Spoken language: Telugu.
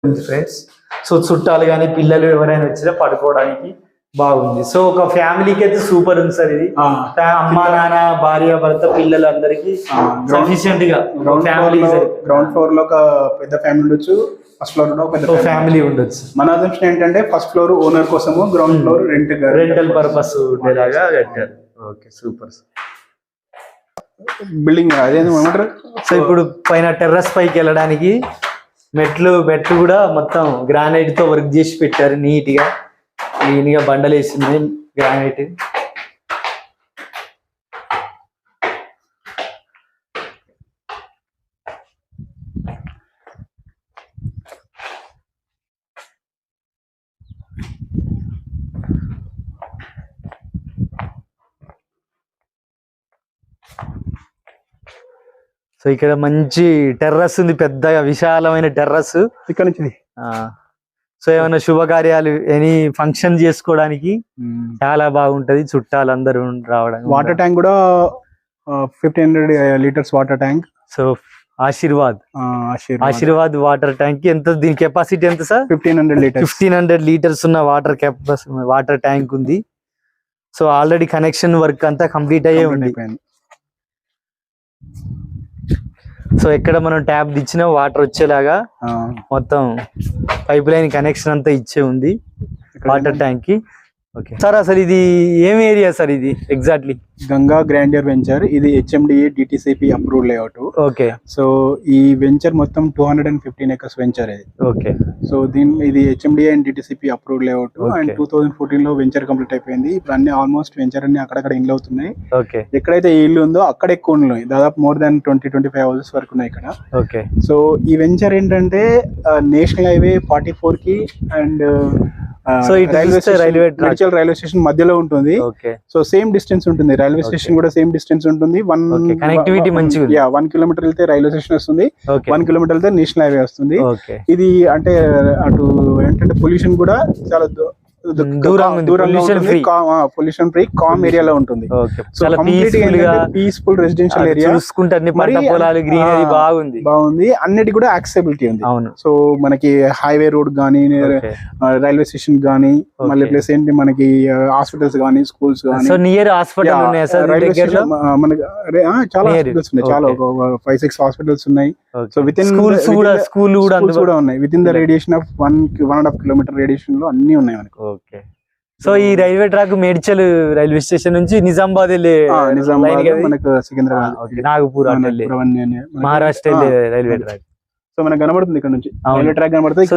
ఉంది ఫ్రెండ్స్. సో చుట్టాలు కానీ పిల్లలు ఎవరైనా వచ్చినా పడుకోవడానికి బాగుంది. సో ఒక ఫ్యామిలీకి అయితే సూపర్ ఉంది సార్ ఇది. అమ్మ నాన్న భార్య భర్త పిల్లలు అందరికి సఫిషియెంట్ గా ఫ్యామిలీ. గ్రౌండ్ ఫ్లోర్ లో ఒక పెద్ద ఫ్యామిలీ ఉండొచ్చు, ఫస్ట్ ఫ్లోర్ లో పెద్ద ఫ్యామిలీ ఉండొచ్చు. మన అజంప్షన్ ఏంటంటే ఫస్ట్ ఫ్లోర్ ఓనర్ కోసము, గ్రౌండ్ ఫ్లోర్ రెంటల్ పర్పస్ ఉండేలాగా కట్టారు. Okay super sir. బిల్డింగ్ అదేమంటారు. సో ఇప్పుడు పైన టెర్రస్ పైకి వెళ్ళడానికి మెట్లు కూడా మొత్తం గ్రానైట్ తో వర్క్ చేసి పెట్టారు. నీట్ గా బండలు వేసింది గ్రానైట్. సో ఇక్కడ మంచి టెర్రస్ ఉంది, పెద్దగా విశాలమైన టెర్రస్. ఇక్కడ నుంచి సో ఏమైనా శుభకార్యాలు ఎనీ ఫంక్షన్ చేసుకోవడానికి చాలా బాగుంటది, చుట్టాలు అందరూ రావడానికి. వాటర్ ట్యాంక్ కూడా 1500 litres water tank. So Ashirvad water tank ఎంత, దీని కెపాసిటీ ఎంత సార్? 1500 లీటర్స్ ఉన్న వాటర్ ట్యాంక్ ఉంది. సో ఆల్రెడీ కనెక్షన్ వర్క్ అంతా కంప్లీట్ అయ్యే ఉంది. సో ఎక్కడ మనం ట్యాప్ ఇచ్చినా వాటర్ వచ్చేలాగా మొత్తం పైప్ లైన్ కనెక్షన్ అంతా ఇచ్చే ఉంది వాటర్ ట్యాంక్ కి. ఓకే సార్, అసలు ఇది ఏం ఏరియా సార్? ఇది ఎగ్జాక్ట్లీ గంగా గ్రాండియర్ వెంచర్. ఇది HMDA DTCP approved layout. Okay. So ఈ వెంచర్ మొత్తం 215 acres వెంచర్ ఇది. ఓకే. సో ఇది HMDA and DTCP approved layout. And 2014 లో వెంచర్ కంప్లీట్ అయిపోయింది. ఇప్పుడు అన్ని ఆల్మోస్ట్ వెంచర్ అన్ని అక్కడక్కడ ఇల్లు అవుతున్నాయి. ఓకే. ఎక్కడైతే ఈ ఇల్లు ఉందో అక్కడ ఎక్కువ ఉన్నాయి, దాదాపు మోర్ దాన్ 20-25 హౌసెస్ వరకు ఉన్నాయి ఇక్కడ. ఓకే. సో ఈ వెంచర్ ఏంటంటే నేషనల్ హైవే 44 కి అండ్ రైల్వే స్టేషన్ మధ్యలో ఉంటుంది. సో సేమ్ డిస్టెన్స్ ఉంటుంది, రైల్వే స్టేషన్ కూడా సేమ్ డిస్టెన్స్ ఉంటుంది. కనెక్టివిటీ మంచిగా 1 కిలోమీటర్ వెళ్తే రైల్వే స్టేషన్ వస్తుంది, 1 కిలోమీటర్ వెళ్తే నేషనల్ హైవే వస్తుంది. ఇది అంటే అటు ఏంటంటే పొల్యూషన్ కూడా చాలా పొల్యూషన్ ఫ్రీ కామ్ ఏరియాలో ఉంటుంది. పీస్ఫుల్ రెసిడెన్షియల్ ఏరియా, బాగుంది. అన్నిటి కూడా యాక్సెసిబిలిటీ ఉంది. సో మనకి హైవే రోడ్ గానీ, రైల్వే స్టేషన్ గానీ, మళ్ళీ ప్లస్ ఏంటి మనకి హాస్పిటల్స్ గానీ, స్కూల్స్ గానీ, నియర్ హాస్పిటల్ మనకి చాలా హాస్పిటల్స్ ఉన్నాయి, చాలా 5-6 హాస్పిటల్స్ ఉన్నాయి. సో విత్ ఇన్ స్కూల్ కూడా ఉన్నాయి. Within the radiation of 1.5 kilometer radiation లో అన్ని ఉన్నాయి మనకు. ఓకే. సో ఈ railway track Medchal railway station నుంచి నిజామాబాద్ మనకు Secunderabad, Nagpur, Maharashtra railway track. So మనకు కనబడుతుంది ఇక్కడ నుంచి రైల్వే ట్రాక్ కనబడుతుంది.